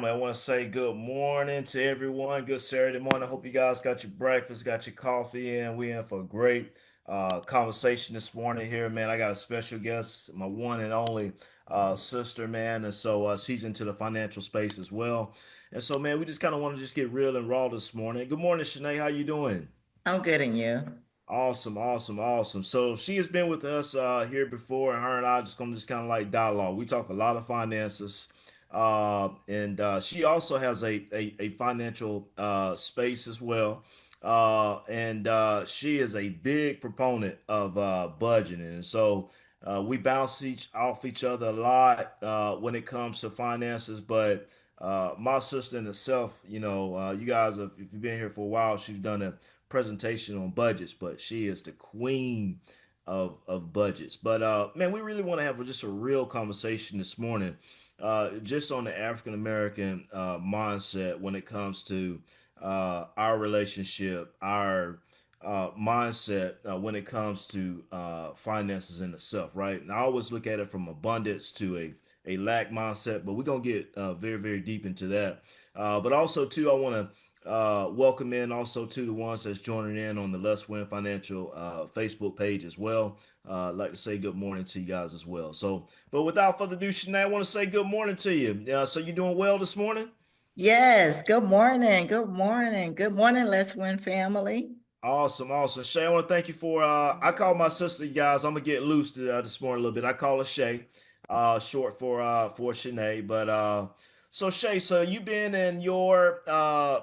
family. I want to say good morning to everyone. Good Saturday morning. I hope you guys got your breakfast, got your coffee in. We in for a great conversation this morning here, man. I got a special guest, my one and only sister, man. And so she's into the financial space as well. And so, man, we just kind of want to just get real and raw this morning. Good morning, Shanae. How you doing? I'm good and you. Awesome, awesome, awesome. So she has been with us here before, and her and I just gonna just kind of like dialogue. We talk a lot of finances, and she also has a financial space as well, and she is a big proponent of budgeting, and so we bounce each off each other a lot when it comes to finances, but. My sister in itself, you guys have, if you've been here for a while, she's done a presentation on budgets, but she is the queen of budgets. But man, we really want to have just a real conversation this morning, just on the African American mindset when it comes to our relationship, our mindset when it comes to finances in itself, right? And I always look at it from abundance to a lack mindset, but we're gonna get very, very deep into that. But also, too, I want to welcome in also to the ones that's joining in on the Leswin Financial Facebook page as well. I'd like to say good morning to you guys as well. So, but without further ado, Shanae, I want to say good morning to you. So you doing well this morning? Yes, good morning. Good morning. Good morning, Leswin family. Awesome, awesome. Shay, I want to thank you for I call my sister, you guys. I'm gonna get loose this morning a little bit. I call her Shay, short for Shanae. But so Shay, so you've been in your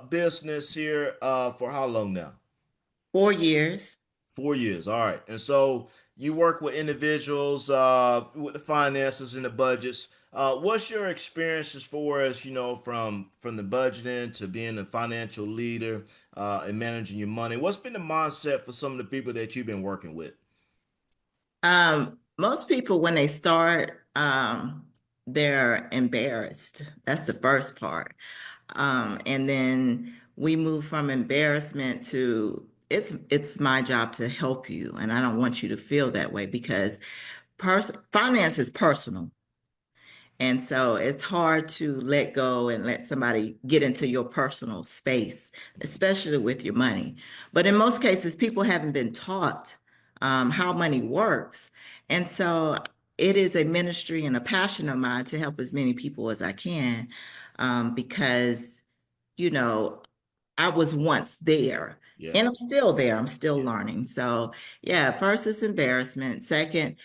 business here for how long now? 4 years. 4 years. All right. And so you work with individuals with the finances and the budgets. What's your experience as far as from the budgeting to being a financial leader and managing your money? What's been the mindset for some of the people that you've been working with? Most people, when they start, they're embarrassed. That's the first part. And then we move from embarrassment to it's my job to help you, and I don't want you to feel that way because finance is personal. And so it's hard to let go and let somebody get into your personal space, especially with your money. But in most cases, people haven't been taught how money works. And so it is a ministry and a passion of mine to help as many people as I can because, you know, I was once there Yeah. and I'm still there. I'm still Yeah. learning. So, yeah, first it's embarrassment. Second,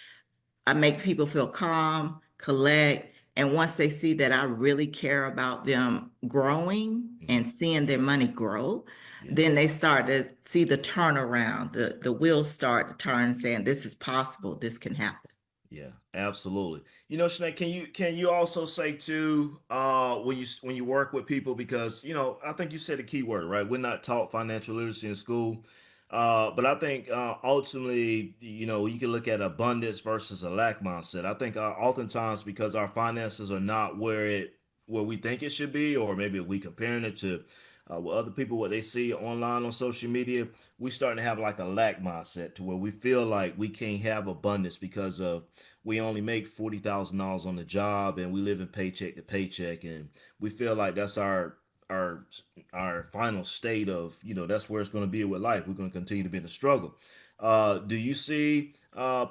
I make people feel calm, collect, and once they see that I really care about them growing Hmm. and seeing their money grow, Yeah. then they start to see the turnaround. The wheels start to turn, saying, "This is possible. This can happen." Yeah, absolutely. Sinead, can you also say too, when you work with people, because I think you said a key word, right? We're not taught financial literacy in school, but I think ultimately, you can look at abundance versus a lack mindset. I think oftentimes because our finances are not where we think it should be, or maybe if we comparing it to with other people what they see online on social media, we starting to have like a lack mindset to where we feel like we can't have abundance because of we only make $40,000 on the job and we live in paycheck to paycheck, and we feel like that's our our final state of that's where it's going to be with life. We're going to continue to be in a struggle. Do you see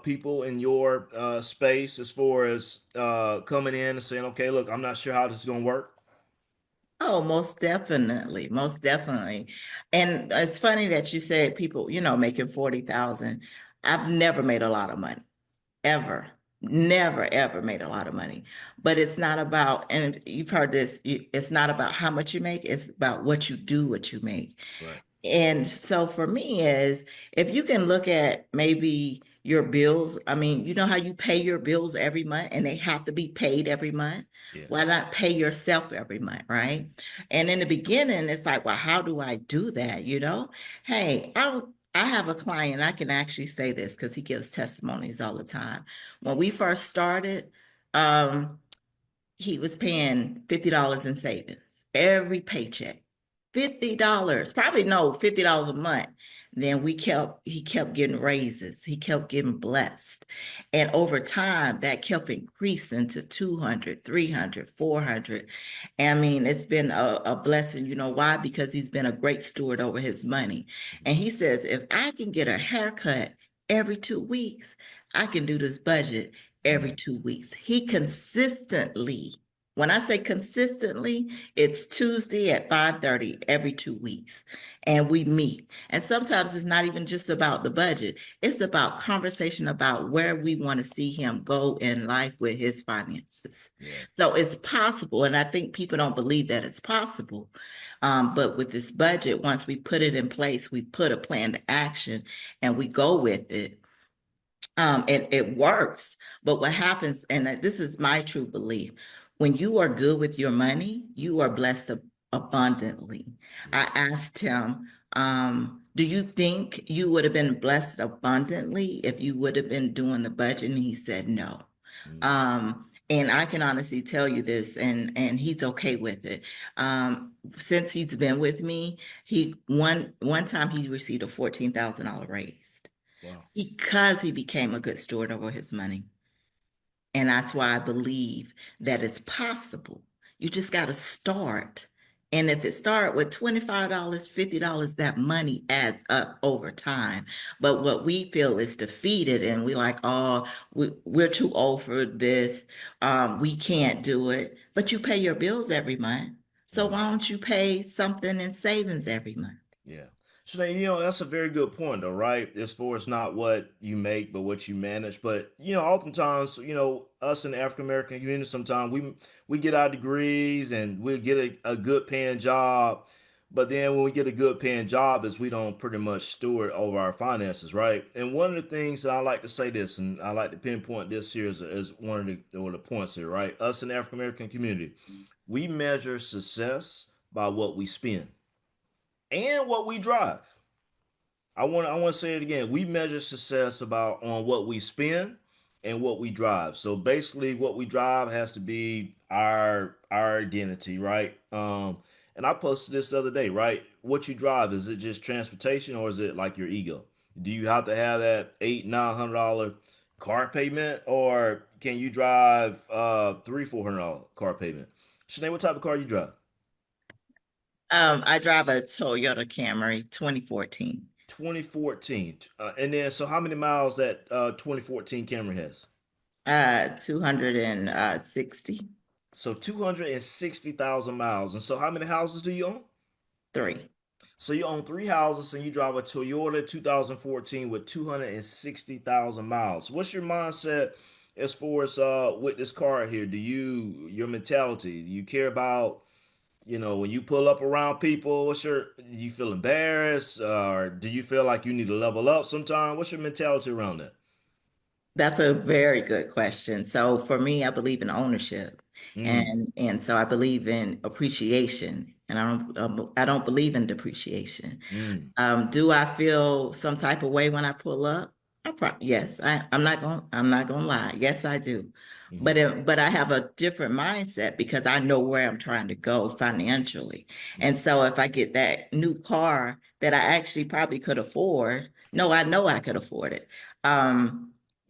people in your space as far as coming in and saying, okay, look, I'm not sure how this is going to work? Oh, most definitely, most definitely. And it's funny that you said people, making 40,000. I've never made a lot of money. Ever. Never, ever made a lot of money. But it's not about, and you've heard this, it's not about how much you make, it's about what you do, what you make. Right. And so for me is if you can look at maybe your bills, I mean, you know how you pay your bills every month and they have to be paid every month? Yeah. Why not pay yourself every month, right? And in the beginning, it's like, well, how do I do that? Hey, I have a client, I can actually say this because he gives testimonies all the time. When we first started, um, he was paying $50 in savings every paycheck. $50, probably no, $50 a month. Then he kept getting raises. He kept getting blessed. And over time, that kept increasing to 200, 300, 400. I mean, it's been a blessing. You know why? Because he's been a great steward over his money. And he says, if I can get a haircut every 2 weeks, I can do this budget every Mm, 2 weeks. He consistently, when I say consistently, it's Tuesday at 5:30 every 2 weeks. And we meet. And sometimes it's not even just about the budget. It's about conversation about where we want to see him go in life with his finances. yeah. So it's possible. And I think people don't believe that it's possible. But with this budget, once we put it in place, we put a plan to action and we go with it, and it works. But what happens, and this is my true belief, when you are good with your money, you are blessed abundantly. Yeah. I asked him, do you think you would have been blessed abundantly if you would have been doing the budget? And he said no. Mm, And I can honestly tell you this, and he's okay with it. Since he's been with me, he one time he received a $14,000 raise wow. because he became a good steward over his money. And that's why I believe that it's possible. You just got to start. And if it start with $25, $50, that money adds up over time. But what we feel is defeated, and we like, oh, we're too old for this. We can't do it. But you pay your bills every month. So Mm. why don't you pay something in savings every month? Yeah. So that's a very good point though, right? As far as not what you make, but what you manage. But oftentimes, us in the African American community, sometimes we get our degrees and we get a good paying job, but then when we get a good paying job, is we don't pretty much steward over our finances, right? And one of the things that I like to say this, and I like to pinpoint this here as one of the points here, right? Us in the African American community, we measure success by what we spend and what we drive. I want to say it again. We measure success about on what we spend and what we drive. So basically, what we drive has to be our identity, right? And I posted this the other day, right? What you drive, is it just transportation or is it like your ego? Do you have to have that $800-900 car payment, or can you drive $300-400 car payment? Sinead, what type of car you drive? I drive a Toyota Camry 2014. 2014. And then, so how many miles that 2014 Camry has? 260. So 260,000 miles. And so how many houses do you own? Three. So you own three houses and you drive a Toyota 2014 with 260,000 miles. What's your mindset as far as with this car here? Your mentality? Do you care about, when you pull up around people, do you feel embarrassed? Or do you feel like you need to level up sometime? What's your mentality around that? That's a very good question. So for me, I believe in ownership, Mm, and so I believe in appreciation, and I don't believe in depreciation. mm, Do I feel some type of way when I pull up? Yes, I'm not gonna lie. Yes, I do. mm, But I have a different mindset because I know where I'm trying to go financially. And mm, so if I get that new car that I actually probably could afford, no, I know I could afford it.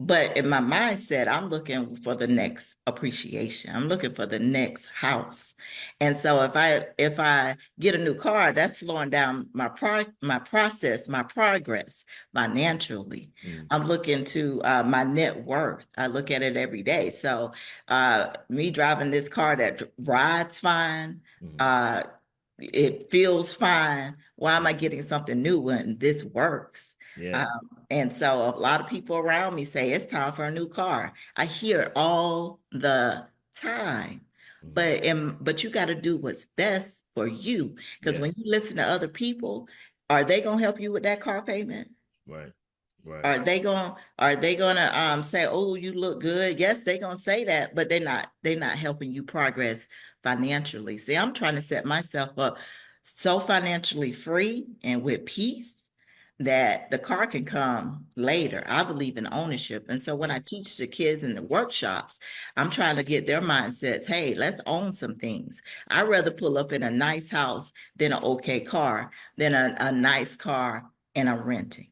But in my mindset, I'm looking for the next appreciation. I'm looking for the next house. And so if I get a new car, that's slowing down my process, my progress financially. mm, I'm looking to my net worth. I look at it every day. So me driving this car that rides fine, mm. uh, it feels fine. Why am I getting something new when this works? Yeah. Um, and so a lot of people around me say it's time for a new car. I hear it all the time. Mm. But you got to do what's best for you. Because Yeah. when you listen to other people, are they gonna help you with that car payment? Right. Right. Are they gonna say, oh, you look good? Yes, they're gonna say that, but they're not helping you progress financially. See, I'm trying to set myself up so financially free and with peace, that the car can come later. I believe in ownership. And so when I teach the kids in the workshops, I'm trying to get their mindsets, hey, let's own some things. I'd rather pull up in a nice house than an okay car than a nice car and a renting.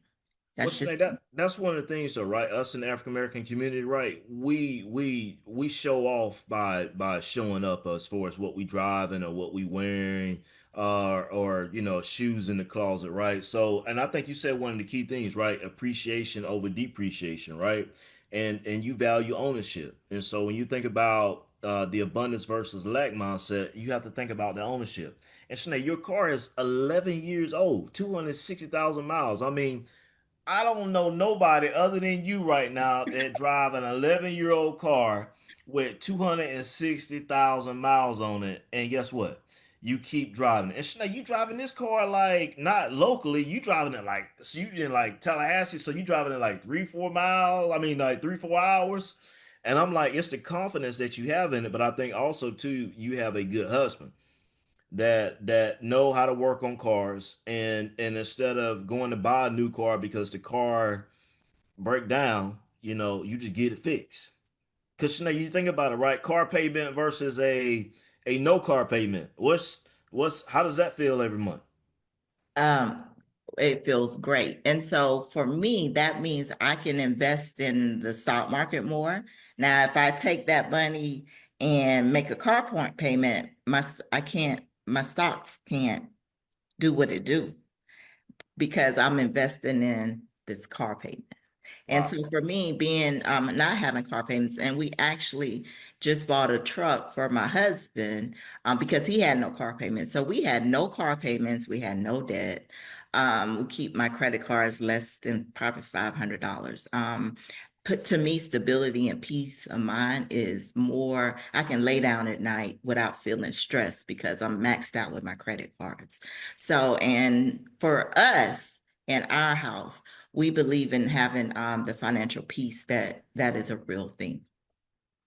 Well, That's just Sinead, that's one of the things, though, right? Us in the African American community, right? We show off by showing up as far as what we driving or what we wearing, or shoes in the closet, right? So, and I think you said one of the key things, right? Appreciation over depreciation, right? And you value ownership, and so when you think about the abundance versus lack mindset, you have to think about the ownership. And Sinead, your car is 11 years old, 260,000 miles. I mean, I don't know nobody other than you right now that drive an 11-year-old car with 260,000 miles on it. And guess what? You keep driving it. And Shanae, you driving this car like not locally. You driving it like, so you in like Tallahassee. So you driving it like 3, 4 miles. I mean, like 3, 4 hours. And I'm like, it's the confidence that you have in it. But I think also, too, you have a good husband that know how to work on cars, and instead of going to buy a new car because the car break down, you just get it fixed. Because you think about it, right? Car payment versus a no car payment. What's how does that feel every month? um it feels great. And so for me, that means I can invest in the stock market more. Now, if I take that money and make a car point payment, my stocks can't do what it do because I'm investing in this car payment. And Wow. so for me, being not having car payments, and we actually just bought a truck for my husband because he had no car payments. So we had no car payments, we had no debt. We keep my credit cards less than probably $500. Put to me, stability and peace of mind is more, I can lay down at night without feeling stressed because I'm maxed out with my credit cards. So, and for us in our house, we believe in having the financial peace that is a real thing.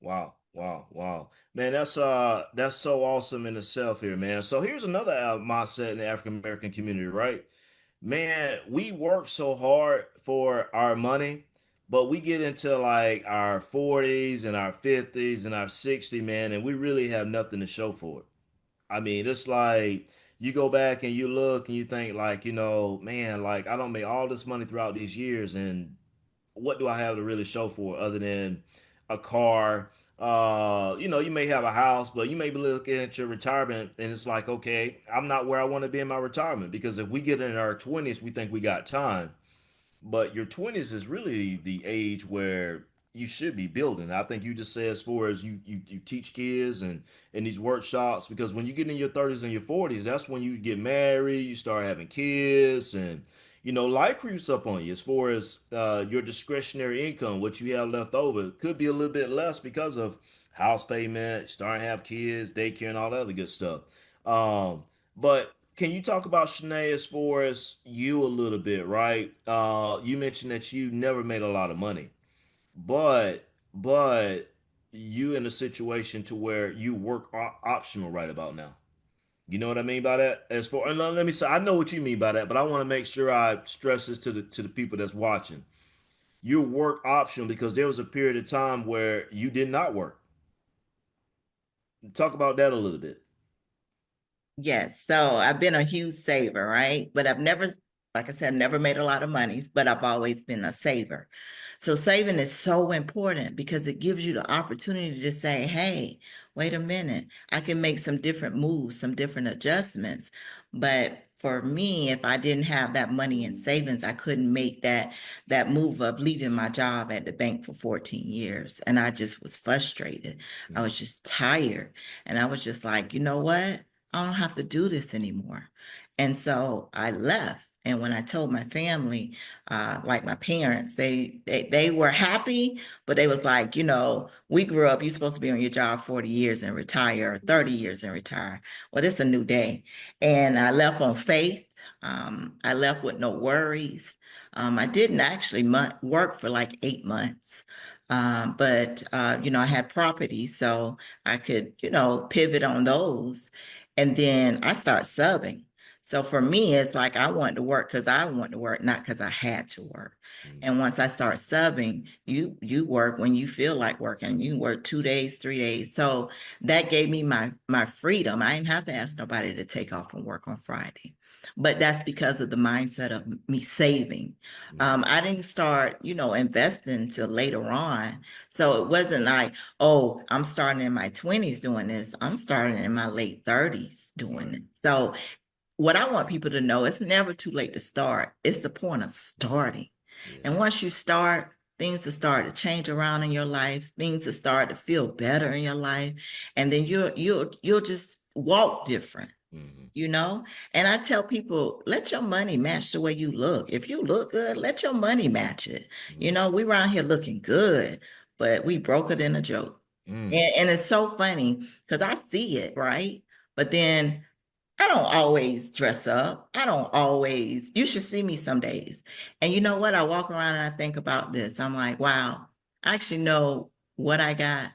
Wow, wow, wow. Man, that's so awesome in itself here, man. So here's another mindset in the African American community, right? Man, we work so hard for our money, but we get into like our 40s and our 50s and our 60s, man, and we really have nothing to show for it. I mean, it's like you go back and you look and you think like, man, like I don't make all this money throughout these years, and what do I have to really show for it other than a car? You may have a house, but you may be looking at your retirement and it's like, okay, I'm not where I want to be in my retirement, because if we get in our 20s, we think we got time. But your 20s is really the age where you should be building. I think you just say, as far as you teach kids and in these workshops, because when you get in your 30s and your 40s, that's when you get married, you start having kids, and life creeps up on you as far as your discretionary income, what you have left over. It could be a little bit less because of house payment, starting to have kids, daycare, and all that other good stuff. Um, but can you talk about Shanae as far as you a little bit, right? You mentioned that you never made a lot of money, but you in a situation to where you work optional right about now. You know what I mean by that? As for, and let me say, I know what you mean by that, but I want to make sure I stress this to the people that's watching. You work optional because there was a period of time where you did not work. Talk about that a little bit. Yes, so I've been a huge saver, right? But I've never, like I said, never made a lot of money, but I've always been a saver. So saving is so important because it gives you the opportunity to say, hey, wait a minute, I can make some different moves, some different adjustments. But for me, if I didn't have that money in savings, I couldn't make that move of leaving my job at the bank for 14 years. And I just was frustrated. I was just tired. And I was just like, you know what? I don't have to do this anymore. And so I left. And when I told my family, like my parents, they were happy, but they was like, we grew up, you're supposed to be on your job 40 years and retire, or 30 years and retire. Well, it's a new day. And I left on faith. I left with no worries. I didn't actually work for like 8 months. But I had property, so I could, pivot on those. And then I start subbing. So for me, it's like I want to work because I want to work, not because I had to work. Mm, And once I start subbing, you work when you feel like working. You work 2 days, 3 days. So that gave me my freedom. I didn't have to ask nobody to take off and work on Friday. But that's because of the mindset of me saving. mm, I didn't start, investing until later on. So it wasn't like, oh, I'm starting in my 20s doing this. I'm starting in my late 30s doing right. it. So what I want people to know, it's never too late to start. It's the point of starting. Yeah. And once you start, things will start to change around in your life, things will start to feel better in your life. And then you'll just walk different, Hmm. you know? And I tell people, let your money match the way you look. If you look good, let your money match it. Mm, We around here looking good, but we broke it in a joke. mm, And it's so funny because I see it, right? But then I don't always dress up. I don't always, you should see me some days. And you know what? I walk around and I think about this. I'm like, wow, I actually know what I got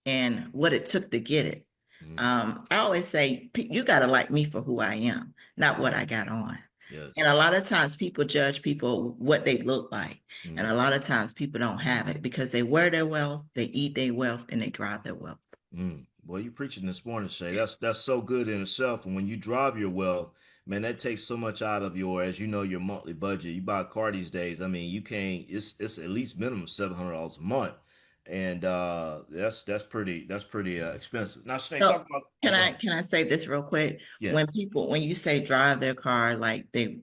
and what it took to get it. mm. I always say, you got to like me for who I am, not what I got on. And a Yes. lot of times people judge people what they look like. And Mm, a lot of times people don't have it because they wear their wealth, they eat their wealth, and they drive their wealth. mm. Well, you preaching this morning, Shay. That's so good in itself. And when you drive your wealth, man, that takes so much out of your, as you know, your monthly budget. You buy a car these days. I mean, you can't. It's at least minimum $700 a month, and that's pretty expensive. Now, Shay, So talk about. Oh, can go I ahead. can I say this real quick? Yeah. When you say drive their car, like the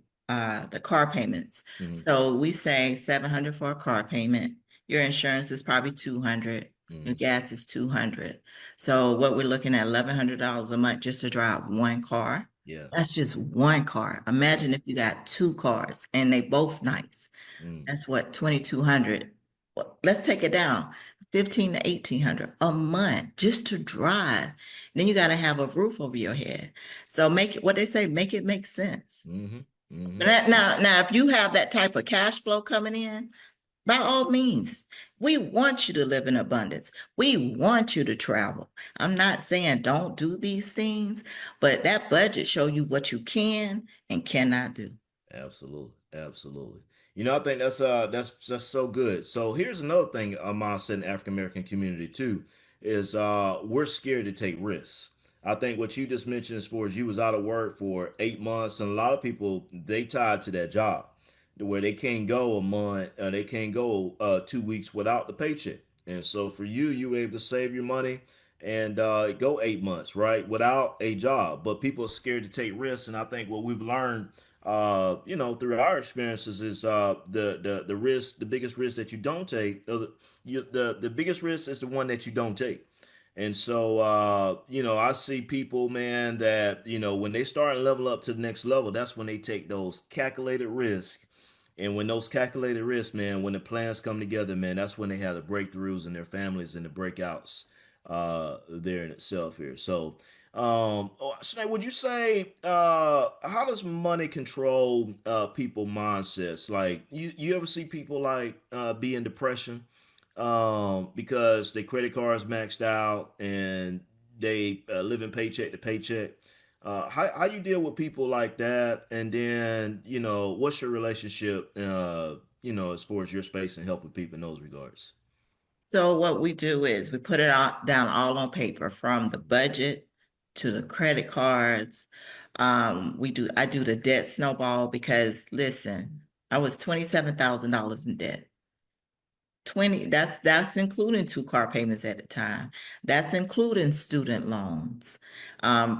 car payments. Mm-hmm. So we say 700 for a car payment. Your insurance is probably 200. Your Mm-hmm. gas is 200. So what we're looking at $1,100 a month just to drive one car. Yeah. That's just one car. Yeah. Imagine if you got two cars and they both nice. Mm, That's what 2,200. Well, let's take it down. 15 to 1,800 a month just to drive. Then you got to have a roof over your head. So make it what they say, make it make sense. mm-hmm. Mm-hmm. And now, if you have that type of cash flow coming in, by all means, we want you to live in abundance. We want you to travel. I'm not saying don't do these things, but that budget show you what you can and cannot do. Absolutely, absolutely. I think that's so good. So here's another thing among in the African American community too is we're scared to take risks. I think what you just mentioned as far as you was out of work for 8 months, and a lot of people they tied to that job, to where they can't go a month, they can't go 2 weeks without the paycheck. And so for you, you were able to save your money and go 8 months, right, without a job. But people are scared to take risks, and I think what we've learned through our experiences is the risk, the biggest risk that you don't take, the biggest risk is the one that you don't take. And so, I see people, man, that, when they start and level up to the next level, that's when they take those calculated risks. And when those calculated risks, man, when the plans come together, man, that's when they have the breakthroughs in their families and the breakouts there in itself here. So, Sinead, would you say how does money control people mindsets? Like you ever see people like be in depression because their credit cards maxed out and they living paycheck to paycheck. How you deal with people like that, and then what's your relationship, as far as your space and helping people in those regards? So what we do is we put it down all on paper from the budget to the credit cards. I do the debt snowball because listen, I was $27,000 in debt. 20, that's including two car payments at the time. That's including student loans,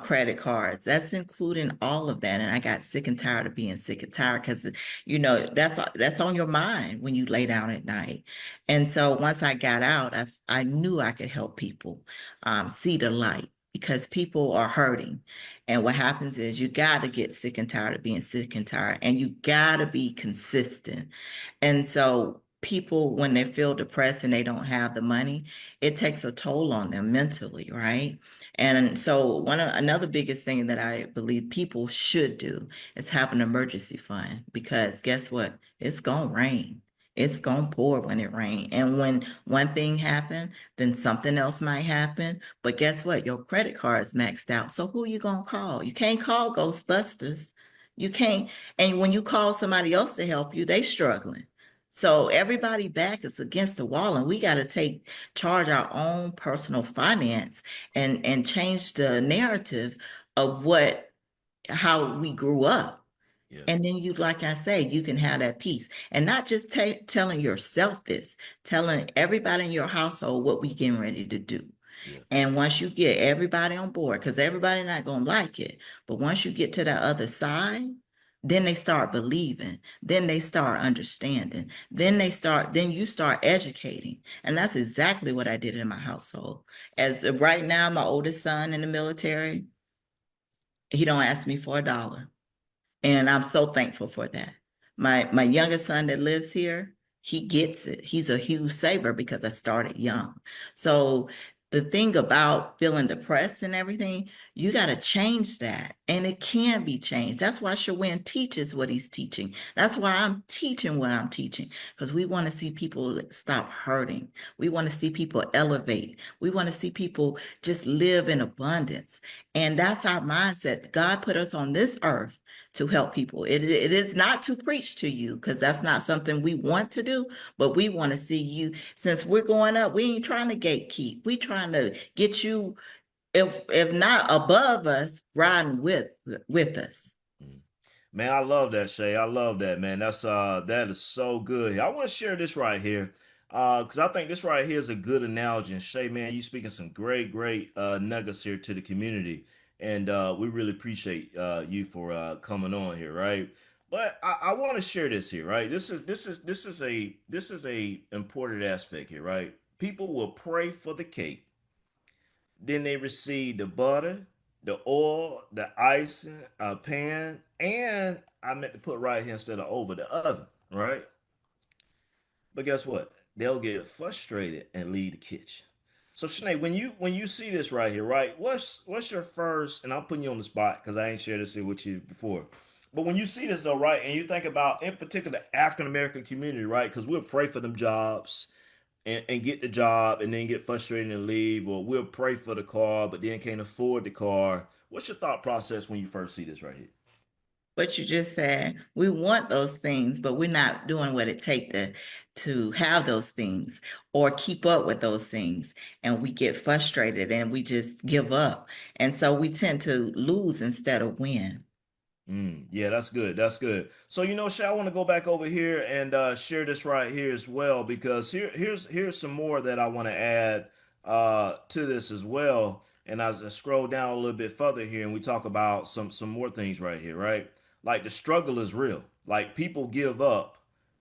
credit cards. That's including all of that. And I got sick and tired of being sick and tired because that's on your mind when you lay down at night. And so once I got out, I knew I could help people see the light because people are hurting. And what happens is you got to get sick and tired of being sick and tired, and you got to be consistent. And so people, when they feel depressed and they don't have the money, it takes a toll on them mentally, right? And so another biggest thing that I believe people should do is have an emergency fund because guess what? It's gonna rain. It's gonna pour when it rains. And when one thing happen, then something else might happen. But guess what? Your credit card is maxed out. So who you gonna call? You can't call Ghostbusters. You can't. And when you call somebody else to help you, they struggling. So everybody back is against the wall, and we got to take charge our own personal finance and change the narrative of what how we grew up. Yeah, And then you, like I say, you can have that peace and not just telling yourself this, telling everybody in your household what we getting ready to do. yeah. And once you get everybody on board, because everybody not gonna like it, but once you get to the other side, then they start believing, then they start understanding, then you start educating. And that's exactly what I did in my household. As of right now, my oldest son in the military, he don't ask me for a dollar. And I'm so thankful for that. My youngest son that lives here, he gets it. He's a huge saver because I started young. So the thing about feeling depressed and everything, you got to change that. And it can be changed. That's why Shawin teaches what he's teaching. That's why I'm teaching what I'm teaching, because we want to see people stop hurting. We want to see people elevate. We want to see people just live in abundance. And that's our mindset. God put us on this earth to help people. It is not to preach to you, because that's not something we want to do, but we want to see you. Since we're going up, we ain't trying to gatekeep. We trying to get you, if not above us, riding with us. Mm. Man, I love that, Shay. I love that, man. That is so good. I want to share this right here. Because I think this right here is a good analogy. And Shay, man, you speaking some great nuggets here to the community. And we really appreciate you for coming on here, right? But I want to share this here, right? This is a important aspect here, right? People will pray for the cake, then they receive the butter, the oil, the icing, a pan, and I meant to put right here instead of over the oven, right? But guess what? They'll get frustrated and leave the kitchen. So Shanae, when you see this right here, right? What's your first? And I'm putting you on the spot because I ain't shared this here with you before. But when you see this though, right, and you think about in particular the African American community, right? Because we'll pray for them jobs, and get the job and then get frustrated and leave, or we'll pray for the car but then can't afford the car. What's your thought process when you first see this right here? What you just said, we want those things, but we're not doing what it takes to have those things or keep up with those things. And we get frustrated and we just give up. And so we tend to lose instead of win. Yeah, that's good. That's good. So Shay, I want to go back over here and share this right here as well because here's some more that I want to add to this as well. And as I scroll down a little bit further here, and we talk about some more things right here, right? Like the struggle is real. Like people give up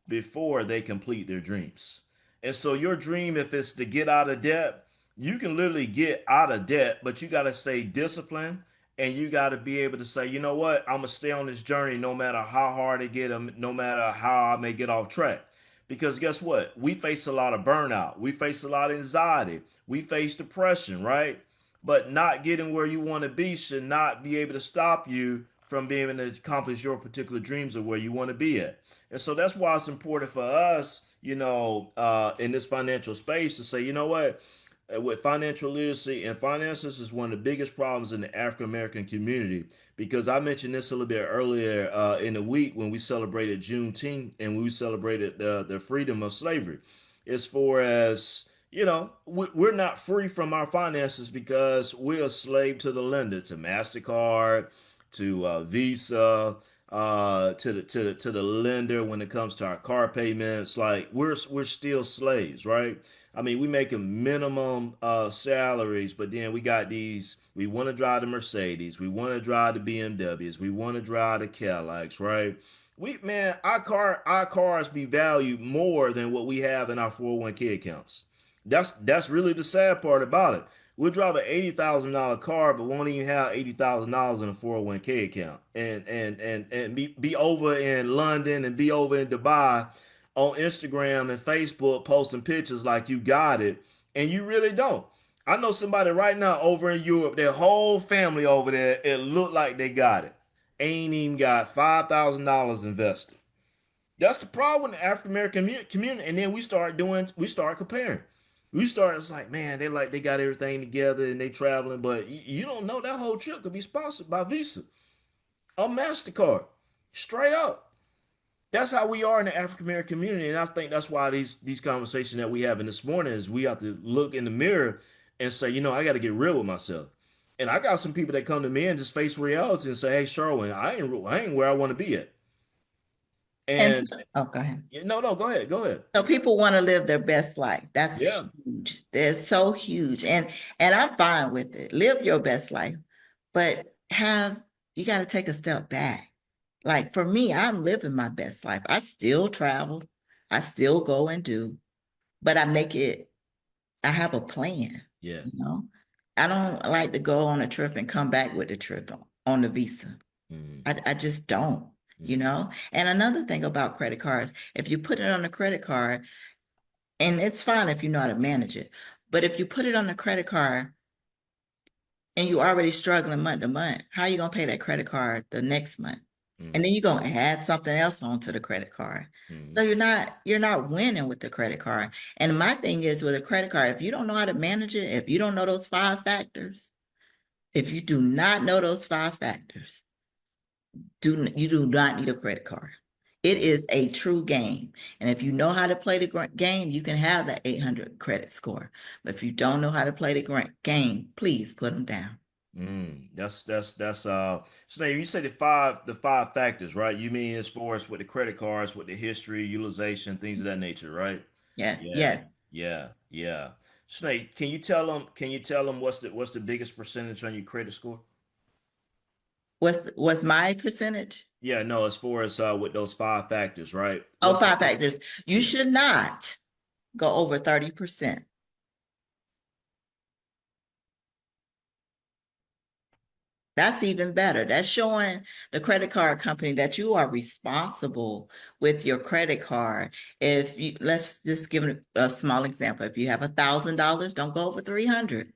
before they complete their dreams. And so your dream, if it's to get out of debt, you can literally get out of debt, but you got to stay disciplined and you got to be able to say, you know what, I'm gonna stay on this journey no matter how hard it get, no matter how I may get off track. Because guess what? We face a lot of burnout. We face a lot of anxiety. We face depression, right? But not getting where you want to be should not be able to stop you from being able to accomplish your particular dreams of where you want to be at. And so that's why it's important for us, in this financial space to say, you know what, with financial literacy and finances is one of the biggest problems in the African American community because I mentioned this a little bit earlier in the week when we celebrated Juneteenth and we celebrated the freedom of slavery. As far as we're not free from our finances because we're a slave to the lender, to Mastercard, to Visa, to the lender when it comes to our car payments. Like we're still slaves, right? I mean, we making minimum salaries, but then we got these. We want to drive the Mercedes, we want to drive the BMWs, we want to drive the Cadillacs, right? Our cars be valued more than what we have in our 401k accounts. That's really the sad part about it. We'll drive an $80,000 car, but won't even have $80,000 in a 401k account, and be over in London and be over in Dubai on Instagram and Facebook posting pictures like you got it, and you really don't. I know somebody right now over in Europe, their whole family over there, it looked like they got it. Ain't even got $5,000 invested. That's the problem with the African American community. And then we start comparing. We start, it's like, man, they got everything together and they traveling, but you don't know that whole trip could be sponsored by Visa or MasterCard. Straight up. That's how we are in the African American community. And I think that's why these conversations that we having this morning is we have to look in the mirror and say, I got to get real with myself. And I got some people that come to me and just face reality and say, hey, Sherwin, I ain't where I want to be at. And And oh, go ahead. no, go ahead, go ahead. So people want to live their best life. That's Yeah. huge. That's so huge. And I'm fine with it. Live your best life. But have you got to take a step back. Like for me, I'm living my best life. I still travel. I still go and do, but I have a plan, Yeah. you know. I don't like to go on a trip and come back with the trip on the visa. Mm, I just don't, you mm, know. And another thing about credit cards, if you put it on a credit card, and it's fine if you know how to manage it. But if you put it on a credit card and you already struggling month to month, how are you gonna pay that credit card the next month? And mm, then you're gonna add something else onto the credit card. So mm, you're not winning with the credit card. And my thing is with a credit card, if you don't know how to manage it, if you don't know those five factors, if you do not know those five factors, you do not need a credit card. It mm, is a true game. And if you know how to play the game, you can have that 800 credit score. But if you don't know how to play the game, please put them down. that's so now you say the five factors, right? You mean as far as with the credit cards, with the history, utilization, things of that nature, right? Yes, Yeah, yes. yeah. Snake, can you tell them what's the biggest percentage on your credit score? What's my percentage? Yeah, no, as far as with those five factors, right? Oh, What's the five factors. You yeah, should not go over 30%. That's even better. That's showing the credit card company that you are responsible with your credit card. If you let's just give a small example. If you have $1,000, don't go over 300.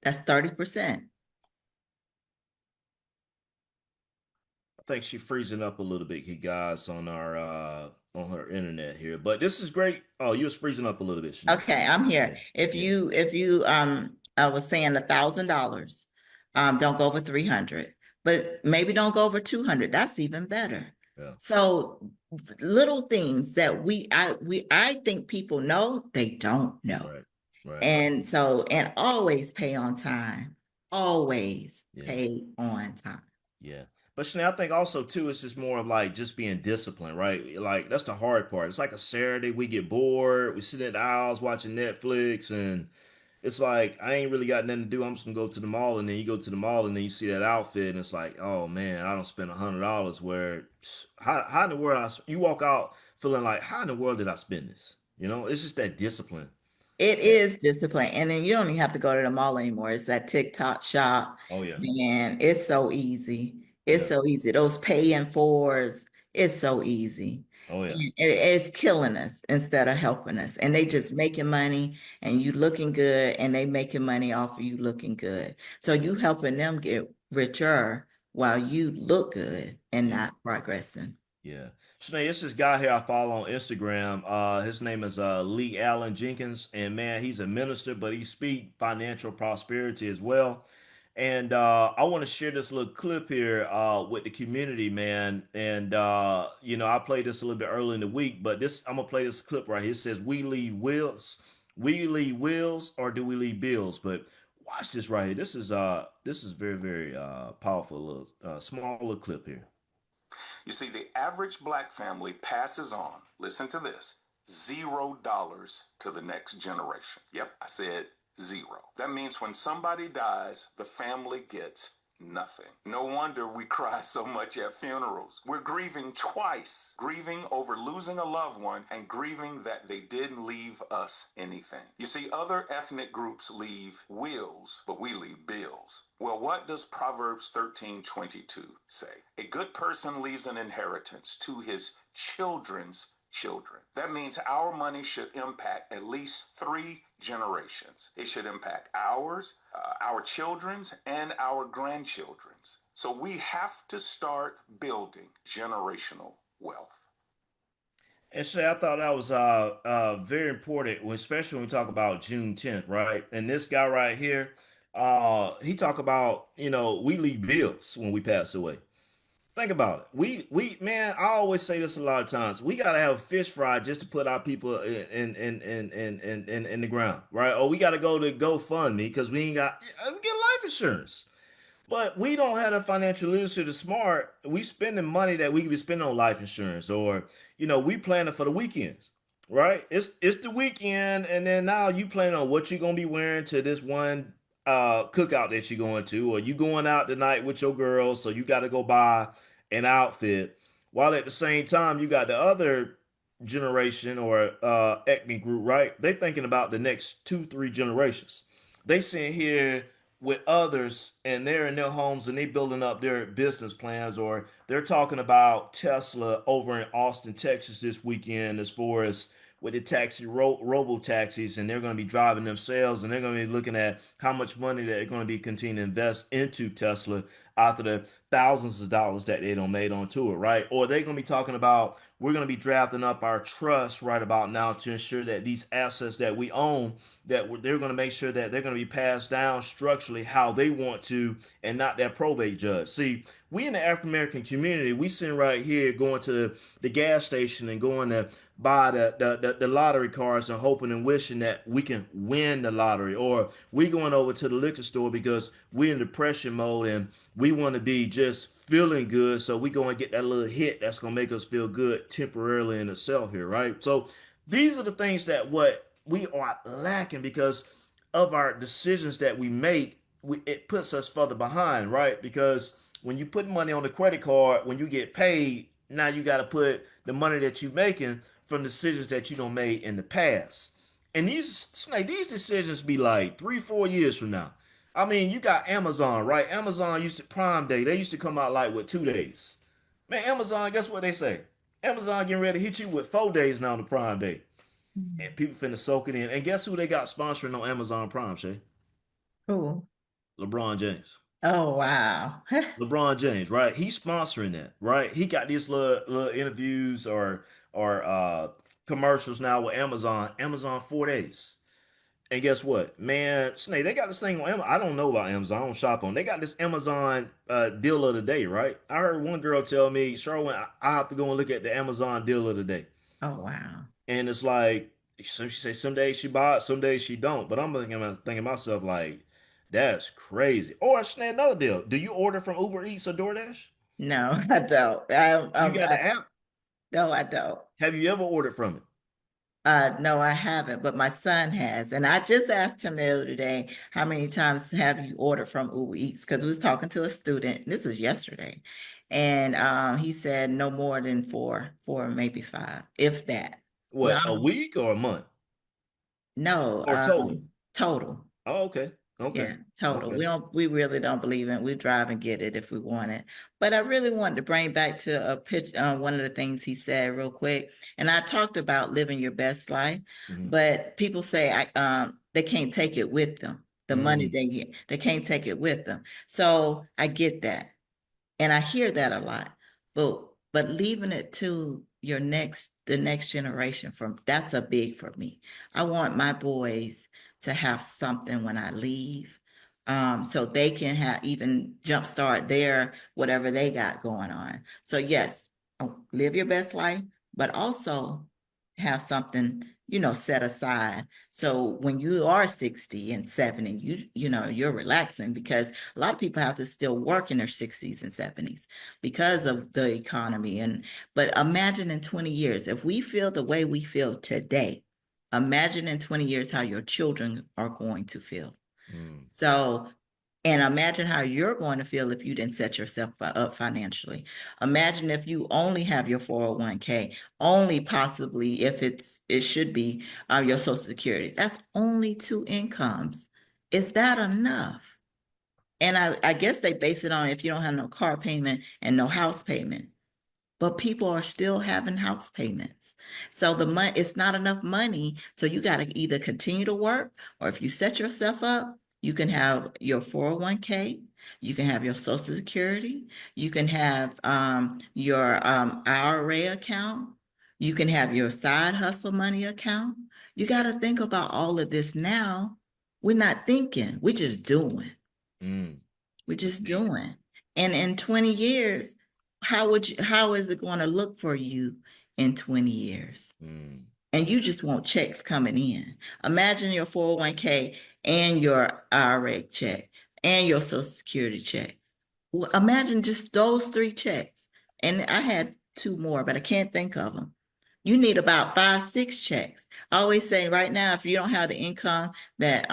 That's 30%. I think she's freezing up a little bit, you guys, on her internet here. But this is great. Oh, you was freezing up a little bit, Sinead. Okay, I'm Yeah, here. If yeah, you I was saying $1,000, don't go over 300, but maybe don't go over 200. That's even better. yeah. So little things that I think people know, they don't know. Right, right. And always pay on time. Always Yeah. pay on time. Yeah. But Sinead, I think also too, it's just more of like just being disciplined, right? Like that's the hard part. It's like a Saturday, we get bored, we sit in the aisles watching Netflix, and it's like I ain't really got nothing to do. I'm just gonna go to the mall, and then you go to the mall, and then you see that outfit, and it's like, oh man, I don't spend $100. Where how in the world you walk out feeling like how in the world did I spend this? It's just that discipline. It Yeah. is discipline. And then you don't even have to go to the mall anymore. It's that TikTok shop. Oh yeah. Man, it's so easy. It's Yeah. so easy. Those pay in fours, it's so easy. Oh yeah. And it's killing us instead of helping us. And they Yeah. just making money and you looking good and they making money off of you looking good. So Yeah. you helping them get richer while you look good and Yeah. not progressing. Yeah. Sinead, it's this guy here I follow on Instagram. His name is Lee Allen Jenkins, and man, he's a minister, but he speak financial prosperity as well. And I want to share this little clip here with the community, man. And I played this a little bit early in the week, but this I'm gonna play this clip right here. It says, we leave wills, or do we leave bills?" But watch this right here. This is very, very powerful little small little clip here. You see, the average black family passes on, listen to this, $0 to the next generation. Yep, I said zero. That means when somebody dies, the family gets nothing. No wonder we cry so much at funerals. We're grieving twice, grieving over losing a loved one and grieving that they didn't leave us anything. You see, other ethnic groups leave wills, but we leave bills. Well, what does Proverbs 13:22 say? A good person leaves an inheritance to his children's children. That means our money should impact at least three generations. It should impact ours, our children's, and our grandchildren's. So we have to start building generational wealth. And Shay, I thought that was very important, especially when we talk about June 10th, right? And this guy right here, he talk about, we leave bills when we pass away. Think about it. We man, I always say this a lot of times. We gotta have a fish fry just to put our people in the ground, right? Or we gotta go to GoFundMe because we ain't got we get life insurance. But we don't have the financial literacy to smart. We spending money that we could be spending on life insurance, or we planning for the weekends, right? It's the weekend, and then now you planning on what you're gonna be wearing to this one cookout that you're going to, or you going out tonight with your girls, so you got to go buy an outfit. While at the same time, you got the other generation or ethnic group, right? They thinking about the next 2, 3 generations. They sitting here with others and they're in their homes and they building up their business plans, or they're talking about Tesla over in Austin, Texas this weekend as far as with the robo taxis, and they're going to be driving themselves, and they're going to be looking at how much money they're going to be continuing to invest into Tesla after the thousands of dollars that they don't made onto it, right? Or they're going to be talking about we're going to be drafting up our trust right about now to ensure that these assets that we own, that they're going to make sure that they're going to be passed down structurally how they want to, and not that probate judge. See, we in the African American community, we sitting right here going to the gas station and going to buy the lottery cards and hoping and wishing that we can win the lottery, or we going over to the liquor store because we're in depression mode and we want to be just feeling good, so we go and get that little hit that's gonna make us feel good temporarily in itself here, right? So these are the things that what we are lacking because of our decisions that we make. It puts us further behind, right? Because when you put money on the credit card, when you get paid, now you got to put the money that you're making from decisions that you don't made in the past. And these decisions be like 3, 4 years from now. I mean, you got Amazon, right? Amazon used to Prime Day. They used to come out like with 2 days. Man, Amazon, guess what they say? Amazon getting ready to hit you with 4 days now on the Prime Day. And people finna soak it in. And guess who they got sponsoring on Amazon Prime, Shay? Cool. LeBron James. Oh, wow. LeBron James, right? He's sponsoring that, right? He got these little interviews or commercials now with Amazon. Amazon 4 days. And guess what, man? Snake, they got this thing on Amazon. I don't know about Amazon. I don't shop on. They got this Amazon deal of the day, right? I heard one girl tell me, Sherwin, I have to go and look at the Amazon deal of the day. Oh, wow. And it's like, she say some days she buy it, some days she don't. But I'm thinking myself like, that's crazy. Or Snake, another deal. Do you order from Uber Eats or DoorDash? No, I don't. You got the app. No, I don't. Have you ever ordered from it? No, I haven't, but my son has. And I just asked him the other day, how many times have you ordered from Uber Eats? Because we was talking to a student, this was yesterday, and he said no more than four, maybe five, if that. What, a Well, week or a month no, or total? total. Oh, okay, okay, Yeah, total. okay. We really don't believe in it. We drive and get it if we want it. But I really wanted to bring back to a pitch one of the things he said real quick. And I talked about living your best life, Mm-hmm. but people say they can't take it with them. The money Mm-hmm. they get, they can't take it with them. So I get that. And I hear that a lot, but leaving it to the next generation, from that's a big for me. I want my boys to have something when I leave, so they can have even jumpstart their whatever they got going on. So yes, live your best life, but also have something, set aside. So when you are 60 and 70, you're relaxing, because a lot of people have to still work in their 60s and 70s because of the economy. But imagine in 20 years, if we feel the way we feel today, imagine in 20 years how your children are going to feel. Mm. So, and imagine how you're going to feel if you didn't set yourself up financially. Imagine if you only have your 401k, only possibly if it should be your Social Security. That's only two incomes. Is that enough? And I guess they base it on if you don't have no car payment and no house payment, but people are still having house payments. So the money, it's not enough money. So you got to either continue to work, or if you set yourself up, you can have your 401k, you can have your Social Security, you can have your IRA account, You can have your side hustle money account. You got to think about all of this now. We're not thinking, we're just doing. Mm, We're just indeed. doing. And in 20 years, how is it going to look for you in 20 years? Mm, And you just want checks coming in. Imagine your 401k and your IRA check and your Social Security check. Well, imagine just those three checks. And I had two more, but I can't think of them. You need about five, six checks. I always say right now, if you don't have the income that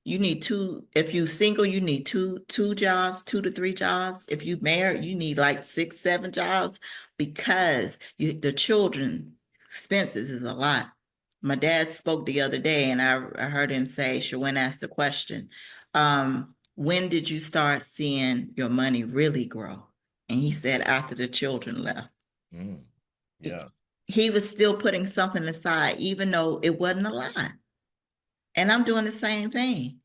you need two, if you single, you need two jobs, 2 to 3 jobs. If you married, you need like 6, 7 jobs because the children expenses is a lot. My dad spoke the other day and I heard him say, Shawen asked the question, when did you start seeing your money really grow? And he said, after the children left. mm, yeah. He was still putting something aside, even though it wasn't a lot. And I'm doing the same thing.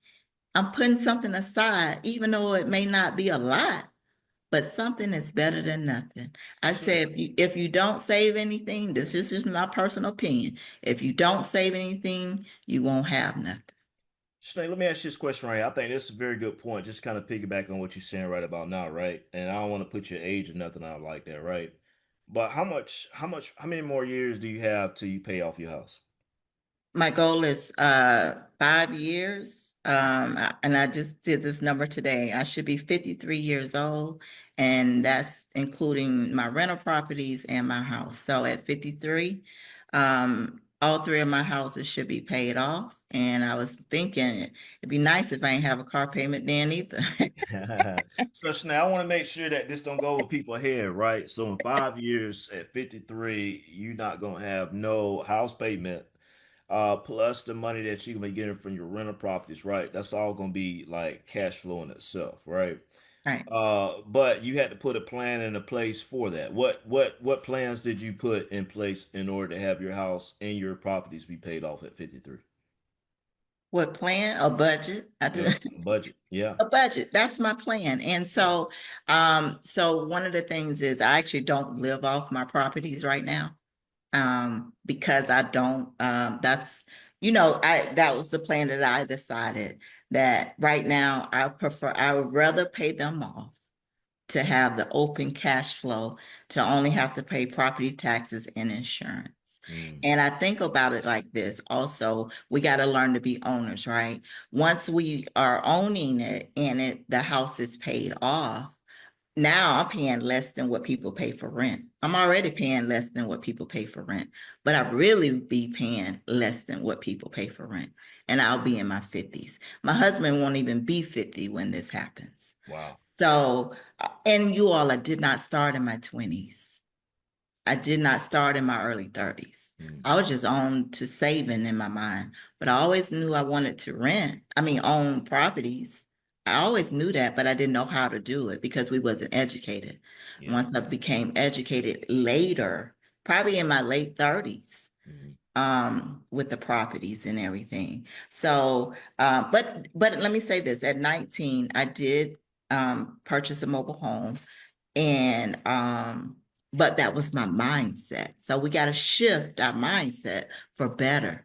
I'm putting something aside, even though it may not be a lot, but something is better than nothing. I So, say if you don't save anything, this is just my personal opinion. If you don't save anything, you won't have nothing. Sinead, let me ask you this question right here. I think this is a very good point. Just kind of piggyback on what you're saying right about now, right? And I don't want to put your age or nothing out like that, right? But how many more years do you have till you pay off your house? My goal is 5 years. And I just did this number today. I should be 53 years old, and that's including my rental properties and my house. So at 53, all three of my houses should be paid off. And I was thinking it'd be nice if I ain't have a car payment then either. So Sinead, I want to make sure that this don't go over people's head, right? So in 5 years at 53, you're not gonna have no house payment, plus the money that you're gonna be getting from your rental properties, right? That's all gonna be like cash flow in itself, right? Right. But you had to put a plan in a place for that. What plans did you put in place in order to have your house and your properties be paid off at 53? What plan? A budget? I do. Yeah, budget. Yeah. A budget. That's my plan. And so one of the things is I actually don't live off my properties right now. Because I don't, that was the plan that I decided that right now I would rather pay them off to have the open cash flow to only have to pay property taxes and insurance. Mm, And I think about it like this also, we got to learn to be owners, right? Once we are owning it and the house is paid off, now I'm paying less than what people pay for rent. I'm already paying less than what people pay for rent, but I really be paying less than what people pay for rent. And I'll be in my 50s. My husband won't even be 50 when this happens. wow. So, and you all, I did not start in my 20s. I did not start in my early 30s. Mm, I was just on to saving in my mind, but I always knew I wanted to own properties. I always knew that, but I didn't know how to do it because we wasn't educated. yeah. Once I became educated later, probably in my late 30s, Mm, with the properties and everything. So, but let me say this, at 19, I did purchase a mobile home and but that was my mindset. So we got to shift our mindset for better,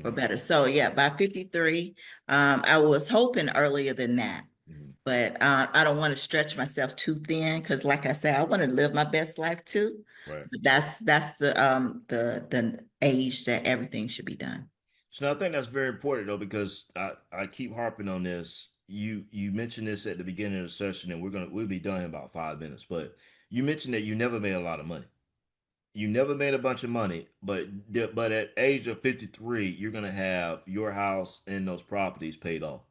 for mm, better. So yeah, by 53, I was hoping earlier than that, mm, but I don't want to stretch myself too thin because like I said, I want to live my best life too. right. But that's the age that everything should be done. So I think that's very important though, because I keep harping on this. You mentioned this at the beginning of the session, and we'll be done in about 5 minutes. But you mentioned that you never made a lot of money. You never made a bunch of money, but at age of 53, you're gonna have your house and those properties paid off.